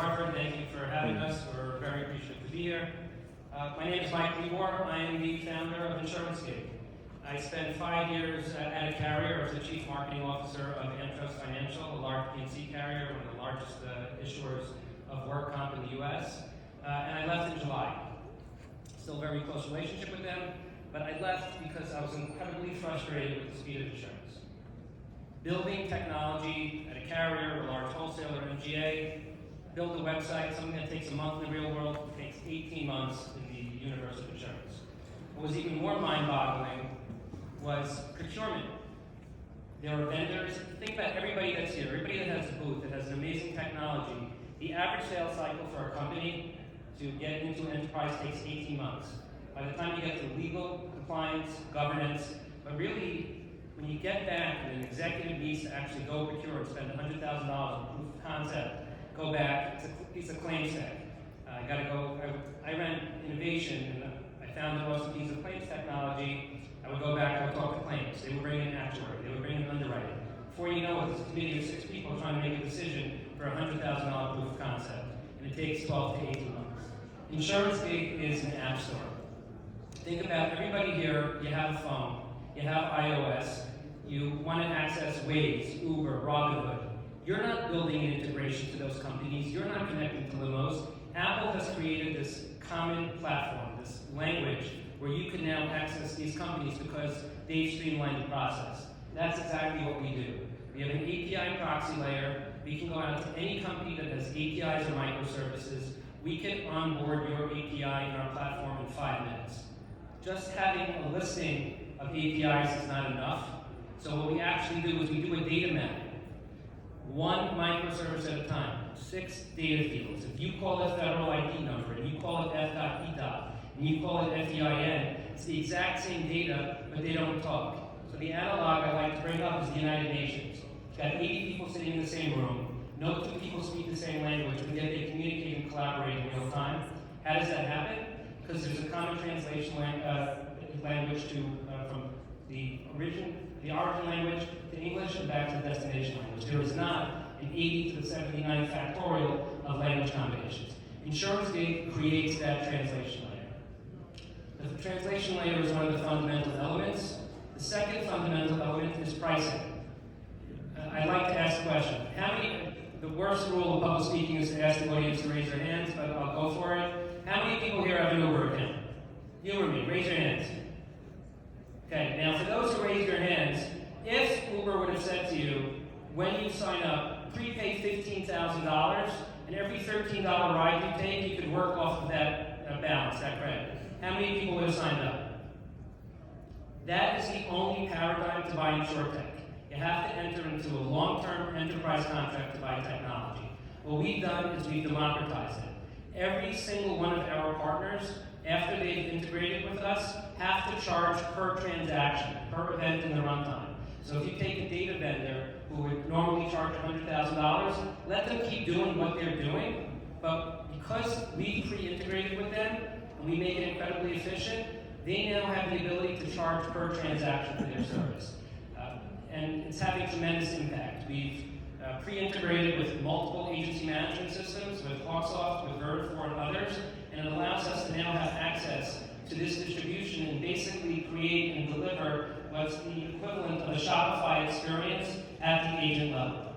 Hartford. Thank you for having us. We're very appreciative to be here. My name is Mike Libor. I am the founder of InsurTech. I spent 5 years at a carrier as the Chief Marketing Officer of Amtrust Financial, a large P&C carrier, one of the largest issuers of work comp in the U.S. And I left in July. Still a very close relationship with them, but I left because I was incredibly frustrated with the speed of insurance. Building technology at a carrier, a large wholesaler, MGA, build a website, something that takes a month in the real world, takes 18 months in the universe of insurance. What was even more mind-boggling was procurement. There are vendors. Think about everybody that's here, everybody that has a booth, that has an amazing technology. The average sales cycle for a company to get into an enterprise takes 18 months. By the time you get to legal, compliance, governance, but really, when you get back and an executive needs to actually go procure and spend $100,000 on proof of concept, go back, it's a piece of claims tech. I ran innovation and I found an awesome piece of claims technology. I would go back, I would talk to claims. They would bring in actuary, they would bring in underwriting. Before you know it, there's a committee of 6 people trying to make a decision for a $100,000 proof of concept. And it takes 12 to 18 months. InsurTech is an app store. Think about everybody here, you have a phone, you have iOS, you want to access Waze, Uber, Robinhood. You're not building an integration to those companies, you're not connecting to limos. Apple has created this common platform, this language, where you can now access these companies because they've streamlined the process. That's exactly what we do. We have an API proxy layer. We can go out to any company that has APIs or microservices. We can onboard your API in our platform in 5 minutes. Just having a listing of APIs is not enough. So what we actually do is we do a data mapping. 1 microservice at a time, 6 data fields. If you call it federal ID number, and you call it F.E. and you call it FEIN, it's the exact same data, but they don't talk. So the analog I like to bring up is the United Nations. You've got 80 people sitting in the same room. No 2 people speak the same language, but yet they communicate and collaborate in real time. How does that happen? Because there's a common translation language from the origin language to English and back to the destination language. There is not an 80 to the 79 factorial of language combinations. InsurTech creates that translation layer. The translation layer is one of the fundamental elements. The second fundamental element is pricing. I like to ask a question. The worst rule of public speaking is to ask the audience to raise their hands, but I'll go for it. How many people here have an Uber account? You or me, raise your hands. Okay, now for those who raise your hands, if Uber would have said to you, when you sign up, prepay $15,000, and every $13 ride you take, you could work off of that balance, that credit. How many people would have signed up? That is the only paradigm to buy InsurTech. You have to enter into a long-term enterprise contract to buy technology. What we've done is we've democratized it. Every single one of our partners, after they've integrated with us, have to charge per transaction, per event in the runtime. So if you take a data vendor who would normally charge $100,000, let them keep doing what they're doing, but because we pre-integrated with them, and we make it incredibly efficient, they now have the ability to charge per transaction for their service. And it's having tremendous impact. We've pre-integrated with multiple agency management systems, with Hawksoft, with Vertfor, and others, and it allows us to now have access to this distribution and basically create and deliver what's the equivalent of a Shopify experience at the agent level.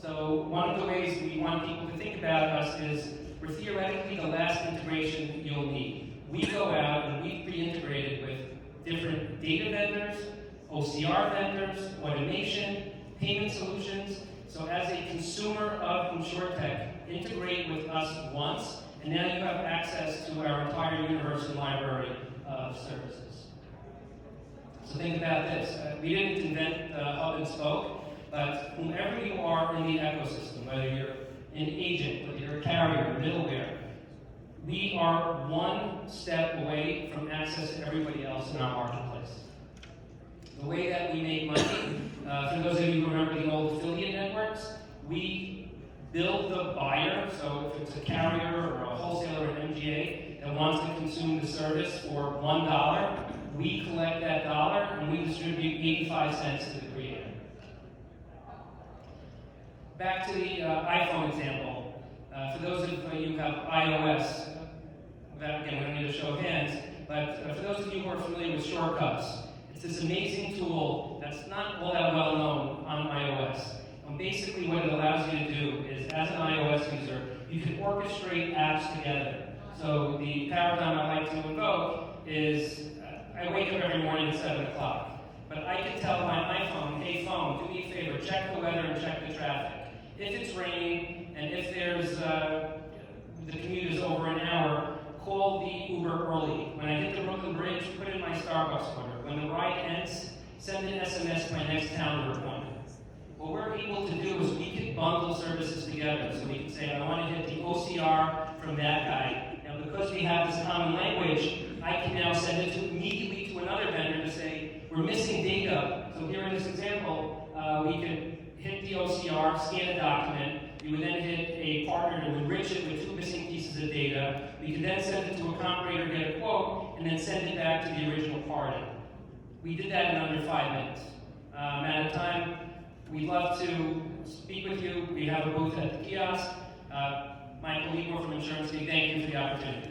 So one of the ways we want people to think about us is we're theoretically the last integration you'll need. We go out and we pre-integrated with different data vendors, OCR vendors, automation, payment solutions. So as a consumer of InsurTech, integrate with us once, and now you have access to our entire universe and library of services. So think about this. We didn't invent hub and spoke, but whomever you are in the ecosystem, whether you're an agent, whether you're a carrier, middleware, we are one step away from access to everybody else in our marketplace. The way that we make money, for those of you who remember the old affiliate networks, we build the buyer, so if it's a carrier or a wholesaler or an MGA that wants to consume the service for $1, we collect that dollar and we distribute 85 cents to the creator. back to the iPhone example. For those of you who have iOS, again, we don't need a show of hands, but for those of you who are familiar with shortcuts, it's this amazing tool that's not all that well known on iOS. And basically what it allows you to do is, as an iOS user, you can orchestrate apps together. So the paradigm I like to invoke is, I wake up every morning at 7 o'clock, but I can tell my iPhone, hey phone, do me a favor, check the weather and check the traffic. If it's raining, and if there's, the commute is over an hour, call the Uber early. When I hit the Brooklyn Bridge, put in my Starbucks order. When the ride ends, send an SMS to my next calendar appointment. What we're able to do is we can bundle services together. So we can say, I want to hit the OCR from that guy. Now, because we have this common language, I can now send it immediately to another vendor to say, we're missing data. So here in this example, we can hit the OCR, scan a document. We would then hit a partner to enrich it with 2 missing pieces of data. We could then send it to a comparator, get a quote, and then send it back to the original party. We did that in under 5 minutes. At a time, we'd love to speak with you. We have a booth at the kiosk. Michael Lieber from InsurTech, thank you for the opportunity.